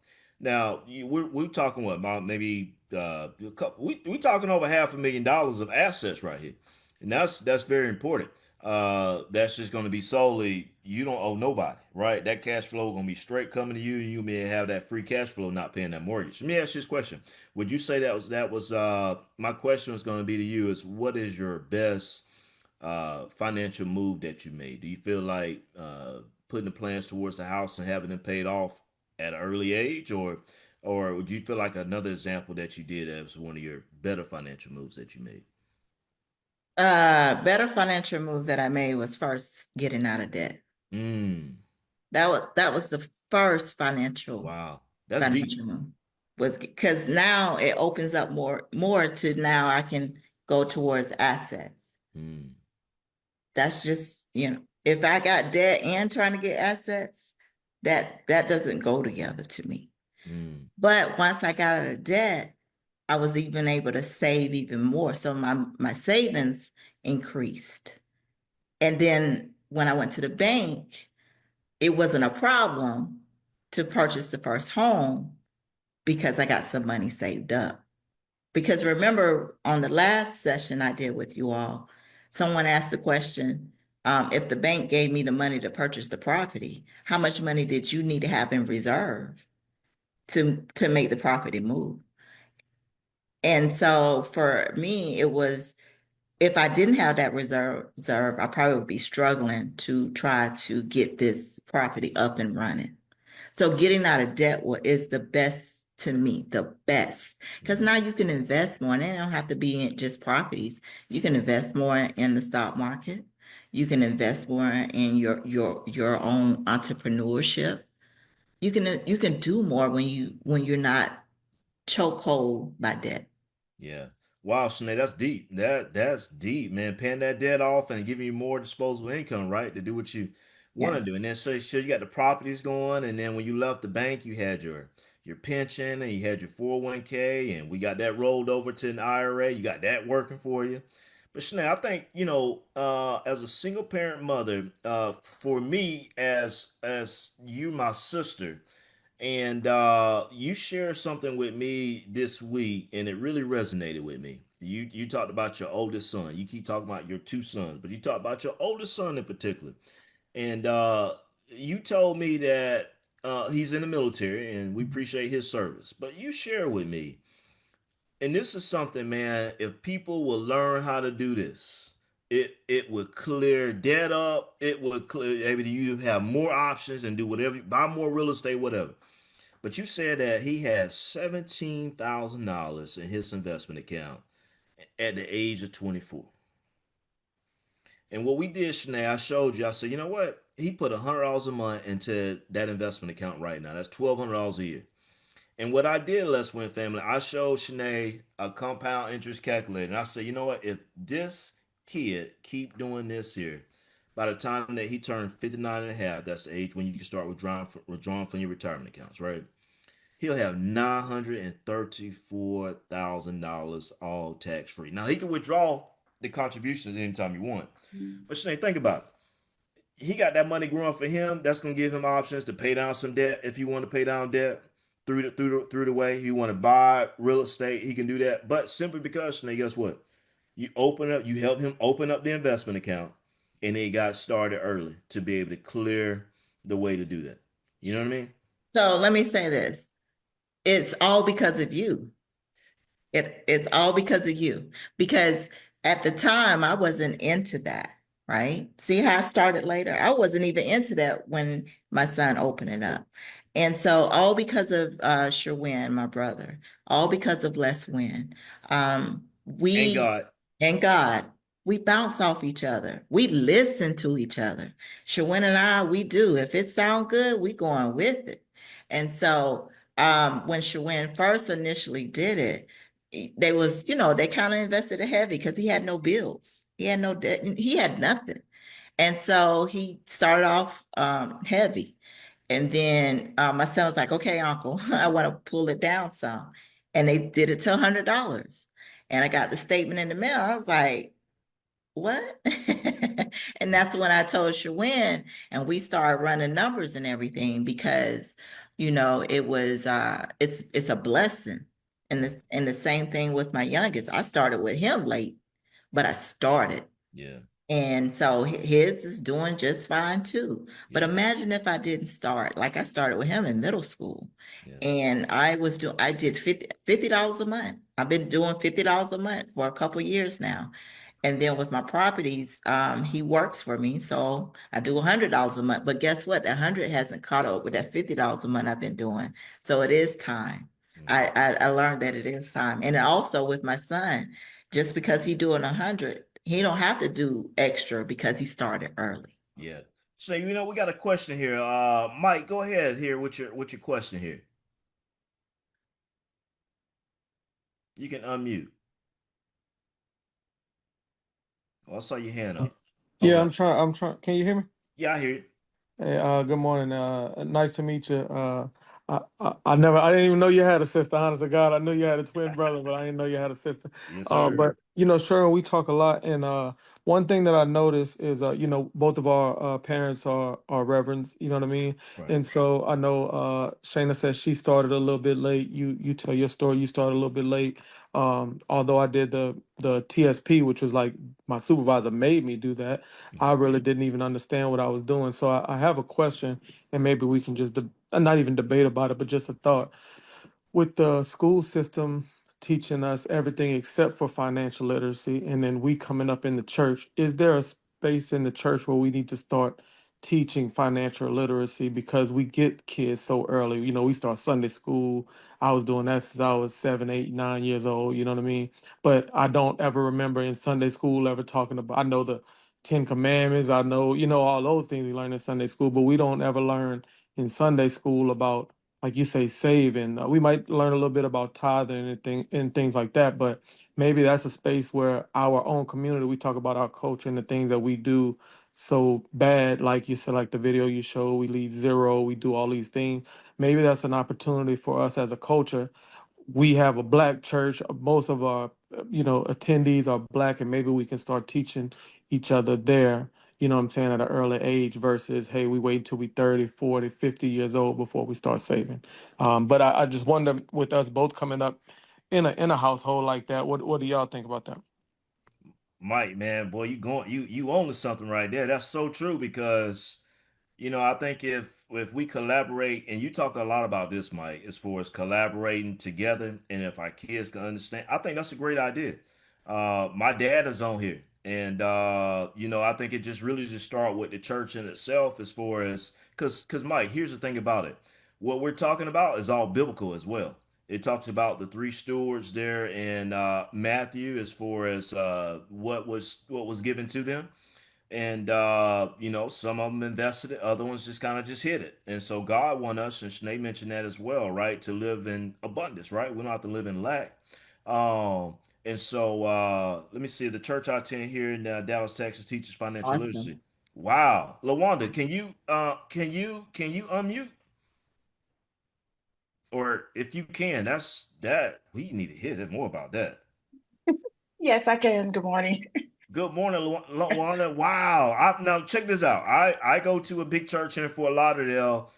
Now we're talking what about maybe a couple, we talking over $500,000 of assets right here, and that's very important. That's just going to be solely you don't owe nobody, right? That cash flow going to be straight coming to you, and you may have that free cash flow not paying that mortgage. Let me ask you this question: would you say that was my question was going to be to you is what is your best financial move that you made? Do you feel like putting the plans towards the house and having them paid off at an early age, or would you feel like another example that you did as one of your better financial moves that you made? Better financial move that I made was first getting out of debt. Mm, That was the first financial wow, that's deep. financial move. Was because now it opens up more to now I can go towards assets. Mm, That's just, if I got debt and trying to get assets, that doesn't go together to me. mm, But once I got out of debt, I was even able to save even more. So my savings increased. And then when I went to the bank, it wasn't a problem to purchase the first home because I got some money saved up. Because remember, on the last session I did with you all, someone asked the question, if the bank gave me the money to purchase the property, how much money did you need to have in reserve to make the property move? And so for me, it was if I didn't have that reserve, I probably would be struggling to try to get this property up and running. So getting out of debt is the best to me, the best. Because mm. now you can invest more, and it don't have to be in just properties. You can invest more in the stock market. You can invest more in your own entrepreneurship. You can do more when you're not chokehold by debt. Yeah. Wow, Sinead, that's deep. That's deep, man. Paying that debt off and giving you more disposable income, right, to do what you want to Yes. do. And then so you got the properties going, and then when you left the bank, you had your pension and you had your 401k, and we got that rolled over to an IRA. You got that working for you. But Sinead, I think, as a single parent mother, for me as you, my sister, and you shared something with me this week, and it really resonated with me. You talked about your oldest son. You keep talking about your two sons, but you talked about your oldest son in particular. And you told me that he's in the military, and we appreciate his service. But you share with me, and this is something, man. If people will learn how to do this, it would clear debt up. It would clear able you have more options and do whatever, buy more real estate, whatever. But you said that he has $17,000 in his investment account at the age of 24. And what we did, Shanae, I showed you. I said, you know what? He put $100 a month into that investment account right now. That's $1,200 a year. And what I did, Leswin family, I showed Shanae a compound interest calculator. And I said, you know what? If this kid keep doing this here, by the time that he turned 59 and a half, that's the age when you can start withdrawing from your retirement accounts, right? He'll have $934,000 all tax free. Now he can withdraw the contributions anytime you want. But Shanae, think about it. He got that money growing for him. That's gonna give him options to pay down some debt if you want to pay down debt through the way. He want to buy real estate, he can do that. But simply because Shanae, guess what? You help him open up the investment account, and he got started early to be able to clear the way to do that. You know what I mean? So let me say this. It's all because of you. It's all because of you. Because at the time I wasn't into that, right? See how I started later? I wasn't even into that when my son opened it up. And so all because of Sherwin, my brother, all because of Leswin. And We God. and God, we bounce off each other. We listen to each other. Sherwin and I, we do. If it sounds good, we going with it. And so when Sherwin first initially did it, they was, they kind of invested it heavy because he had no bills. He had no debt. He had nothing. And so he started off heavy. And then my son was like, okay, uncle, I want to pull it down some. And they did it to $100. And I got the statement in the mail. I was like, what? And that's when I told Shawin, and we started running numbers and everything because, it's a blessing. And the same thing with my youngest. I started with him late, but I started. Yeah, And so his is doing just fine too. But yeah, imagine if I didn't start, like I started with him in middle school. yeah. And I did $50 a month. I've been doing $50 a month for a couple years now. And then with my properties, he works for me. So I do $100 a month. But guess what? That 100 hasn't caught up with that $50 a month I've been doing. So it is time. Mm, I learned that it is time. And also with my son, just because he doing 100 He don't have to do extra because he started early. Yeah. So we got a question here. Mike, go ahead here with your question here. You can unmute. Oh, I saw your hand up. Yeah, Okay. I'm trying. Can you hear me? Yeah, I hear you. Hey, good morning. Nice to meet you. I didn't even know you had a sister. Honest to God, I knew you had a twin brother, but I didn't know you had a sister. Yes, sir. But Sharon, we talk a lot, and one thing that I noticed is, both of our parents are reverends. You know what I mean? Right. And so I know Shayna said she started a little bit late. You tell your story. You started a little bit late. Although I did the TSP, which was like my supervisor made me do that. I Mhm. really didn't even understand what I was doing. So I have a question, and maybe we can just not even debate about it, but just a thought. With the school system teaching us everything except for financial literacy, and then we coming up in the church, is there a space in the church where we need to start teaching financial literacy because we get kids so early? We start Sunday school. I was doing that since I was 7, 8, 9 years old. You know what I mean? But I don't ever remember in Sunday school ever talking about. I know the Ten Commandments. I know all those things we learn in Sunday school, but we don't ever learn in Sunday school about, like you say, saving. We might learn a little bit about tithing and things like that, but maybe that's a space where our own community, we talk about our culture and the things that we do so bad, like you said, like the video you show, we leave zero, we do all these things. Maybe that's an opportunity for us as a culture. We have a black church. Most of our, attendees are black, and maybe we can start teaching each other there, what I'm saying, at an early age versus, hey, we wait until we 30, 40, 50 years old before we start saving. But I just wonder, with us both coming up in a household like that, what do y'all think about that? Mike, man, boy, you own to something right there. That's so true because I think if we collaborate, and you talk a lot about this, Mike, as far as collaborating together, and if our kids can understand, I think that's a great idea. My dad is on here, and I think it just really just start with the church in itself, as far as because Mike, here's the thing about it. What we're talking about is all biblical as well. It talks about the three stewards there in Matthew, as far as what was given to them, and some of them invested it, other ones just kind of just hit it. And so God want us, and Shanae mentioned that as well, right, to live in abundance, right? We don't have to live in lack. And so let me see, the church I attend here in Dallas, Texas teaches financial literacy. Awesome. Wow. Lawanda, can you unmute? Or if you can, that we need to hear more about that. Yes, I can. Good morning. Good morning, Luana. Wow. Now check this out. I go to a big church here in Fort Lauderdale.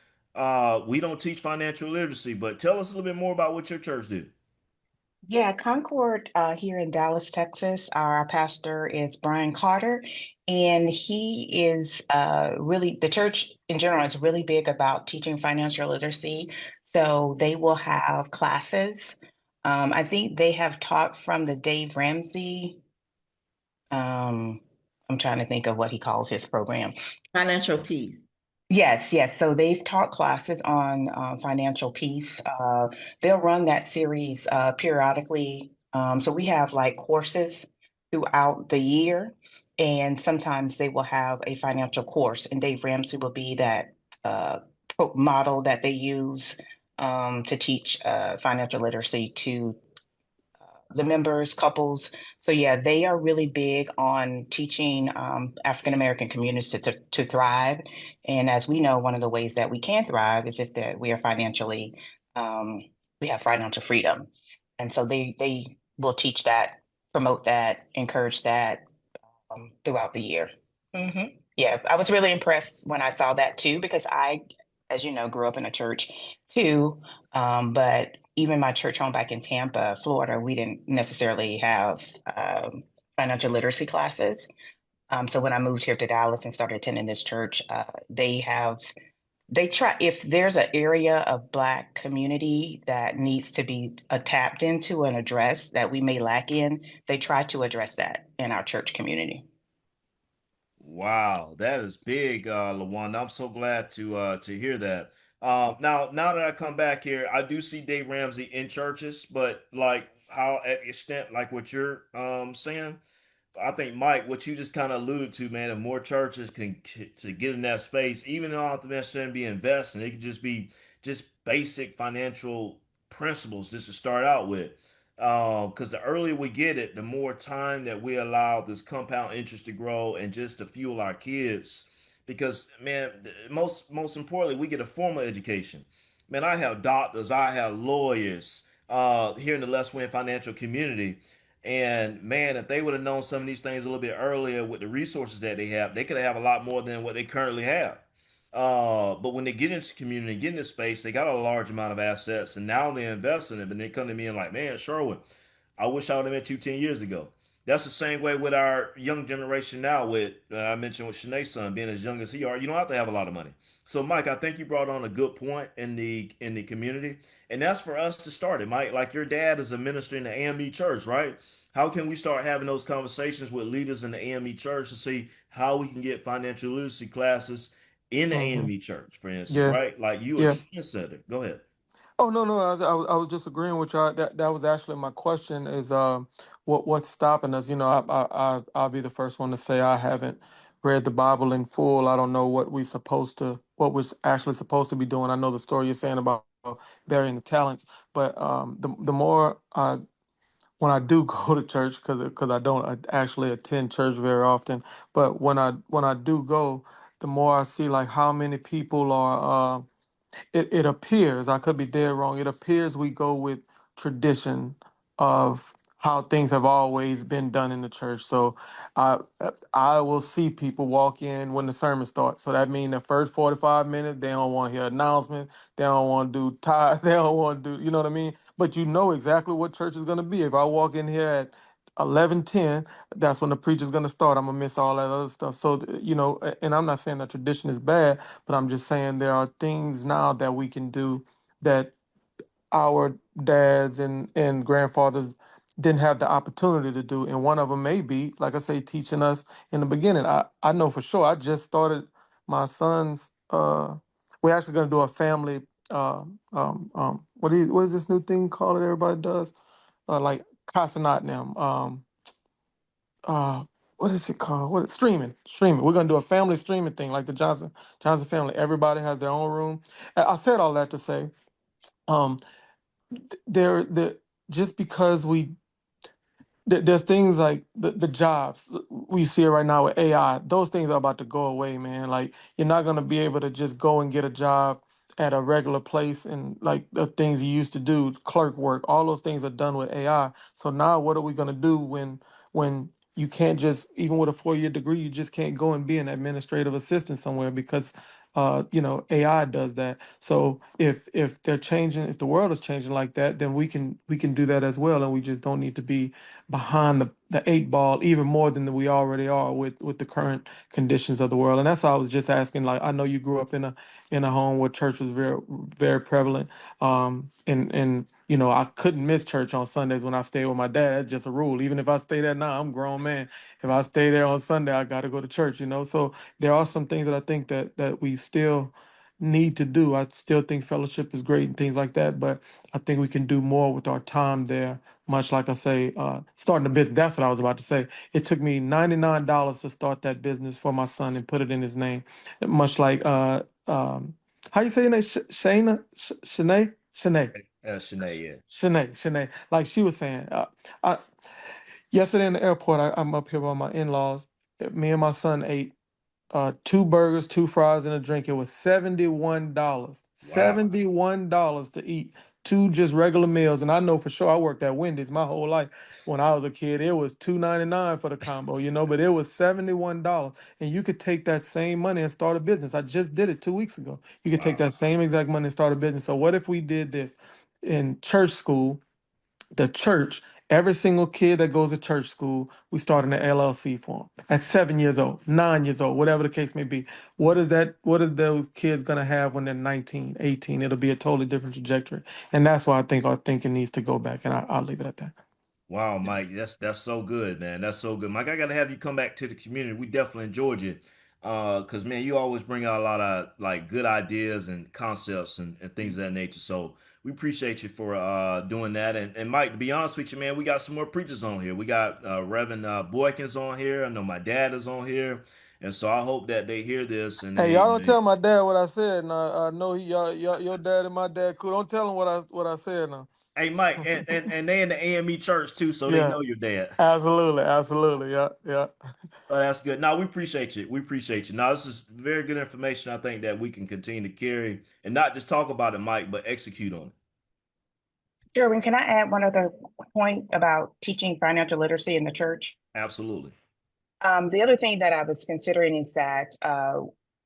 We don't teach financial literacy, but tell us a little bit more about what your church do. Yeah, Concord here in Dallas, Texas. Our pastor is Brian Carter, and he is really, the church in general is really big about teaching financial literacy. So they will have classes. I think they have taught from the Dave Ramsey. Um, I'm trying to think of what he calls his program. Financial peace. Yes, yes. So they've taught classes on financial peace. They'll run that series periodically. So we have like courses throughout the year, and sometimes they will have a financial course, and Dave Ramsey will be that uh, model that they use to teach financial literacy to the members, couples. So yeah, they are really big on teaching African American communities to thrive. And as we know, one of the ways that we can thrive is if that we are financially um, we have financial freedom. And so they will teach that, promote that, encourage that throughout the year. Yeah, I was really impressed when I saw that too, because I, as you know, grew up in a church too. But even my church home back in Tampa, Florida, we didn't necessarily have financial literacy classes. So when I moved here to Dallas and started attending this church, they try, if there's an area of Black community that needs to be tapped into and addressed that we may lack in, they try to address that in our church community. Wow, that is big, Lawanda. I'm so glad to hear that. Now that I come back here, I do see Dave Ramsey in churches, but like how at the extent like what you're saying. I think Mike, what you just kind of alluded to, man, if more churches can to get in that space, even though not necessarily be investing, it could just be just basic financial principles just to start out with. Because the earlier we get it, the more time that we allow this compound interest to grow and just to fuel our kids. Because man, most importantly, we get a formal education. Man, I have doctors, I have lawyers here in the Leswin financial community. And man, if they would have known some of these things a little bit earlier with the resources that they have, they could have a lot more than what they currently have. But when they get into community, get into space, they got a large amount of assets, and now they invest in it. And they come to me and like, man, Sherwood, I wish I would have met you 10 years ago. That's the same way with our young generation now. With I mentioned with Shanae's son being as young as he are, you don't have to have a lot of money. So, Mike, I think you brought on a good point in the community, and that's for us to start it. Mike, like your dad is a minister in the AME church, right? How can we start having those conversations with leaders in the AME church to see how we can get financial literacy classes in the Hmm. AME church, for instance, Yeah, right? Like you a yeah. trendsetter. Go ahead. Oh no, no, I was just agreeing with you. That was actually my question is what's stopping us? You know, I'll be the first one to say I haven't read the Bible in full. I don't know what we're actually supposed to be doing. I know the story you're saying about burying the talents, but the more when I do go to church, because I don't actually attend church very often, but when I do go, the more I see like how many people are. It appears, I could be dead wrong, it appears we go with tradition of how things have always been done in the church. So I I will see people walk in when the sermon starts. So that means the first 45 minutes, they don't want to hear announcements, they don't want to do tithe, they don't want to do, you know what I mean? But you know exactly what church is gonna be. If I walk in here at 11:10, that's when the preacher's gonna start. I'm gonna miss all that other stuff. So you know, and I'm not saying that tradition is bad, but I'm just saying there are things now that we can do that our dads and grandfathers didn't have the opportunity to do. And one of them may be, like I say, teaching us in the beginning. I know for sure. I just started my son's. We're actually going to do a family. What is this new thing called that everybody does? Like Casanat now. Uh, what is it called? What is streaming? We're gonna do a family streaming thing like the Johnson family. Everybody has their own room. I said all that to say, um, there just because there's things like the jobs we see it right now with AI. Those things are about to go away, man. Like you're not gonna be able to just go and get a job at a regular place and like the things you used to do, clerk work. All those things are done with AI. So now, what are we gonna do when you can't just even with a 4-year degree, you just can't go and be an administrative assistant somewhere because AI does that. So if they're changing, if the world is changing like that, then we can do that as well, and we just don't need to be behind the 8 ball even more than we already are with the current conditions of the world. And that's why I was just asking. Like I know you grew up in a home where church was very prevalent. And I couldn't miss church on Sundays when I stayed with my dad. That's just a rule. Even if I stay there now, I'm a grown man. If I stay there on Sunday, I got to go to church. So there are some things that I think that we still need to do. I still think fellowship is great and things like that, but I think we can do more with our time there. Much like I say, starting a business. That's what I was about to say. It took me $99 to start that business for my son and put it in his name. Much like how you say your name? Shana, Shanae, Shanae, Shanae, yeah. Shanae. Like she was saying, yesterday in the airport, I'm up here by my in-laws. Me and my son ate 2 burgers, 2 fries, and a drink. It was $71. Wow. $71 to eat two just regular meals. And I know for sure I worked at Wendy's my whole life. When I was a kid, it was $2.99 for the combo, but it was $71. And you could take that same money and start a business. I just did it 2 weeks ago. You could take Wow. that same exact money and start a business. So what if we did this in church school? The church, every single kid that goes to church school, we start an LLC for them at 7 years old, 9 years old, whatever the case may be. What is that? What are those kids going to have when they're 19, 18? It'll be a totally different trajectory. And that's why I think our thinking needs to go back. And I'll leave it at that. Wow, Mike, that's so good, man. That's so good, Mike. I gotta have you come back to the community. We definitely enjoyed you. Because man, you always bring out a lot of like good ideas and concepts and things of that nature. So we appreciate you for doing that. And Mike, to be honest with you, man, we got some more preachers on here. We got Reverend Boykins on here. I know my dad is on here, and so I hope that they hear this and Hey, they, y'all you don't know, tell my dad what I said. Now I know your dad and my dad cool. Don't tell him what I said now. hey Mike, and they in the AME church too, so they Yeah, know your dad. absolutely, absolutely. Yeah, yeah. Oh, that's good. No, we appreciate you. We appreciate you. Now, this is very good information. I think that we can continue to carry and not just talk about it, Mike, but execute on it. Sherwin, can I add one other point about teaching financial literacy in the church? Absolutely. The other thing that I was considering is that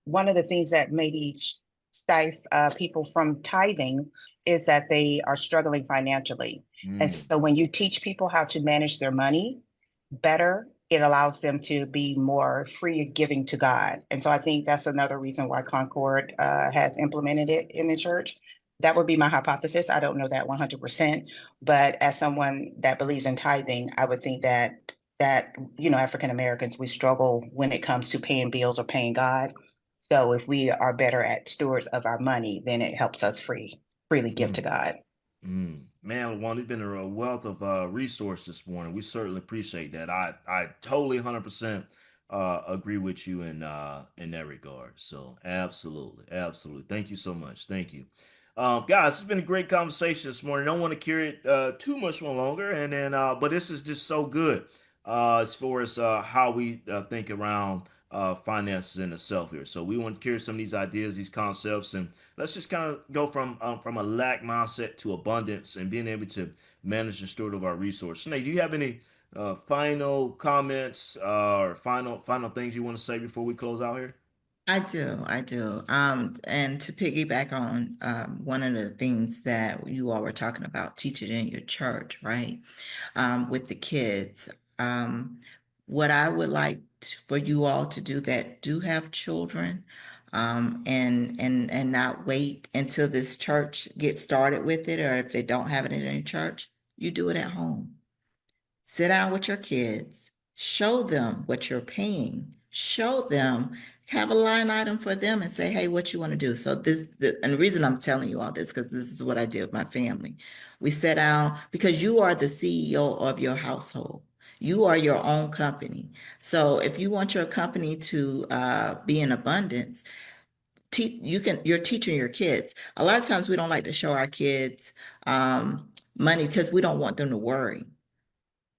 one of the things that maybe stifle people from tithing is that they are struggling financially. And Mm, so when you teach people how to manage their money better, it allows them to be more free giving to God. And so I think that's another reason why Concord has implemented it in the church. That would be my hypothesis. I don't know that 100%, but as someone that believes in tithing, I would think that African Americans, we struggle when it comes to paying bills or paying God. So if we are better at stewards of our money, then it helps us freely give to mm. God. Man, Juan, you've been a wealth of resource this morning. We certainly appreciate that. I totally 100% agree with you in that regard. So absolutely, absolutely. Thank you so much. Thank you, guys. It's been a great conversation this morning. I don't want to carry it too much more longer, and then but this is just so good as far as how we think around finances in itself here. So we want to carry some of these ideas, these concepts, and let's just kind of go from a lack mindset to abundance and being able to manage and steward of our resources. Nate, do you have any final comments or final things you want to say before we close out here? I do, I do. And to piggyback on one of the things that you all were talking about, teach it in your church, right? With the kids. What I would like for you all to do that do have children, and not wait until this church gets started with it, or if they don't have it in a church, you do it at home. Sit down with your kids, show them what you're paying, show them, have a line item for them and say, hey, what you want to do. So and the reason I'm telling you all this, because this is what I did with my family. We sat down because you are the CEO of your household. You are your own company. So if you want your company to be in abundance, you're teaching your kids. A lot of times we don't like to show our kids money because we don't want them to worry.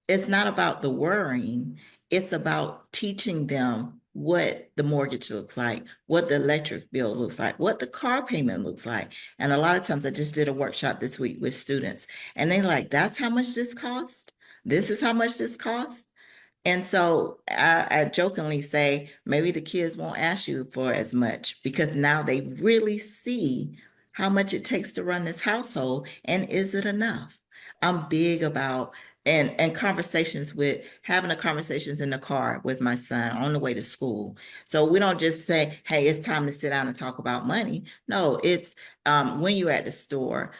It's not about the worrying, it's about teaching them what the mortgage looks like, what the electric bill looks like, what the car payment looks like. And a lot of times I just did a workshop this week with students, and they're like, that's how much this cost? This is how much this cost? And so I jokingly say maybe the kids won't ask you for as much because now they really see how much it takes to run this household, and is it enough? I'm big about and conversations with having the conversations in the car with my son on the way to school. So we don't just say, hey, it's time to sit down and talk about money. No, it's when you're at the store,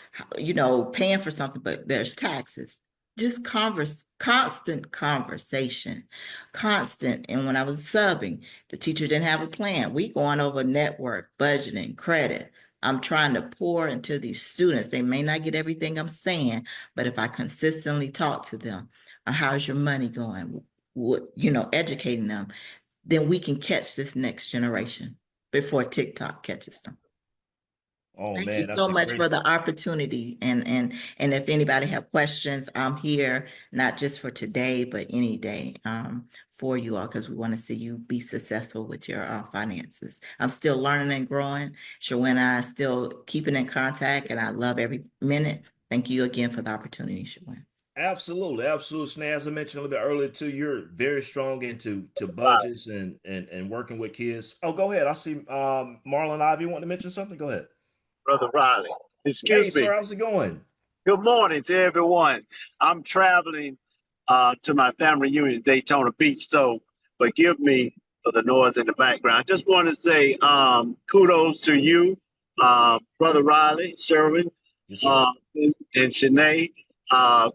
paying for something, but there's taxes, just constant conversation, constant. And when I was subbing, the teacher didn't have a plan. We going over network, budgeting, credit. I'm trying to pour into these students. They may not get everything I'm saying, but if I consistently talk to them, how's your money going? Educating them, then we can catch this next generation before TikTok catches them. Oh Thank you man, that's so a much great. for the opportunity. And if anybody have questions, I'm here not just for today, but any day for you all, because we want to see you be successful with your finances. I'm still learning and growing. Sure, and I still keeping in contact, and I love every minute. Thank you again for the opportunity, Shawan. Absolutely, absolutely. Snaz, as I mentioned a little bit earlier too, you're very strong into to budgets and working with kids. Oh, go ahead. I see Marlon Ivy want to mention something. Go ahead. Brother Riley. Hey, Excuse sir, me. how's it going? Good morning to everyone. I'm traveling to my family reunion in Daytona Beach, so forgive me for the noise in the background. I just want to say kudos to you, Brother Riley, Sherwin, Yes, sir. uh, and Shanae.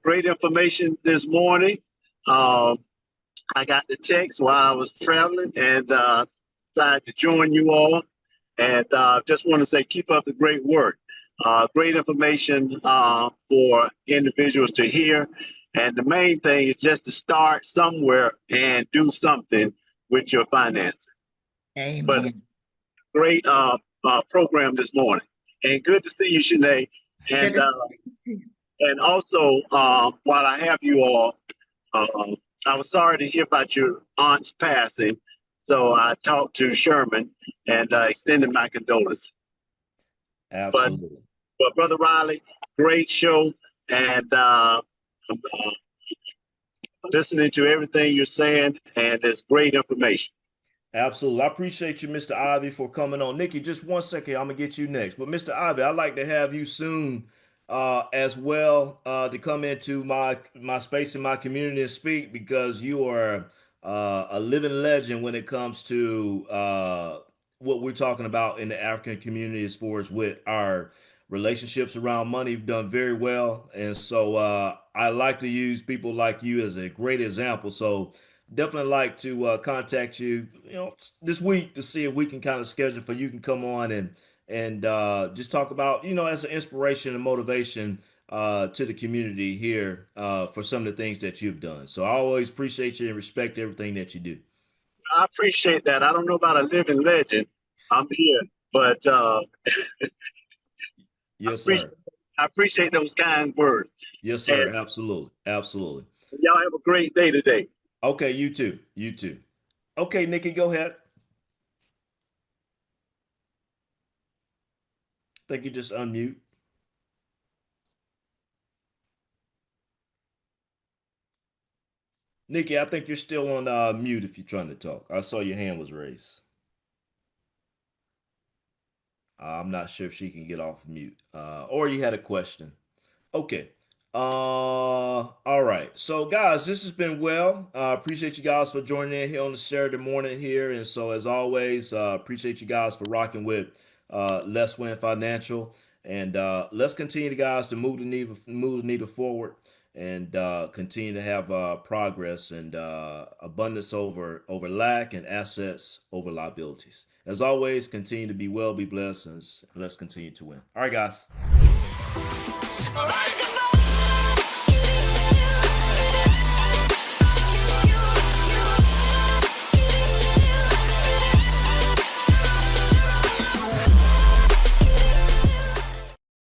Great information this morning. I got the text while I was traveling, and excited to join you all. And just want to say, keep up the great work. Great information for individuals to hear. And the main thing is just to start somewhere and do something with your finances. But Amen. great program this morning. And good to see you, Shanae. And also, while I have you all, I was sorry to hear about your aunt's passing. So I talked to Sherman and extended my condolences. Absolutely. But Brother Riley, great show. And I'm listening to everything you're saying, and it's great information. Absolutely. I appreciate you, Mr. Ivy, for coming on. Nikki, just 1 second. I'm going to get you next. But Mr. Ivy, I'd like to have you soon as well to come into my space in my community and speak, because you are a living legend when it comes to what we're talking about in the African community as far as with our relationships around money. You've done very well. And so I like to use people like you as a great example. So definitely like to contact you, this week to see if we can kind of schedule for you can come on and just talk about, as an inspiration and motivation to the community here for some of the things that you've done. So I always appreciate you and respect everything that you do. I appreciate that. I don't know about a living legend. I'm here, but Yes, sir. I appreciate those kind words. Yes, sir. And Absolutely. Absolutely. y'all have a great day today. Okay, you too. You too. Okay, Nikki, go ahead. I think you just unmute. Nikki, I think you're still on mute if you're trying to talk. I saw your hand was raised. I'm not sure if she can get off mute. Or you had a question. Okay. All right. So guys, this has been well. Appreciate you guys for joining in here on the Saturday morning here. And so as always, appreciate you guys for rocking with Leswin Financial. And let's continue, guys, to move the needle forward and continue to have progress and abundance over lack and assets over liabilities. As always, continue to be well, be blessed, and let's continue to win. All right, guys. All right,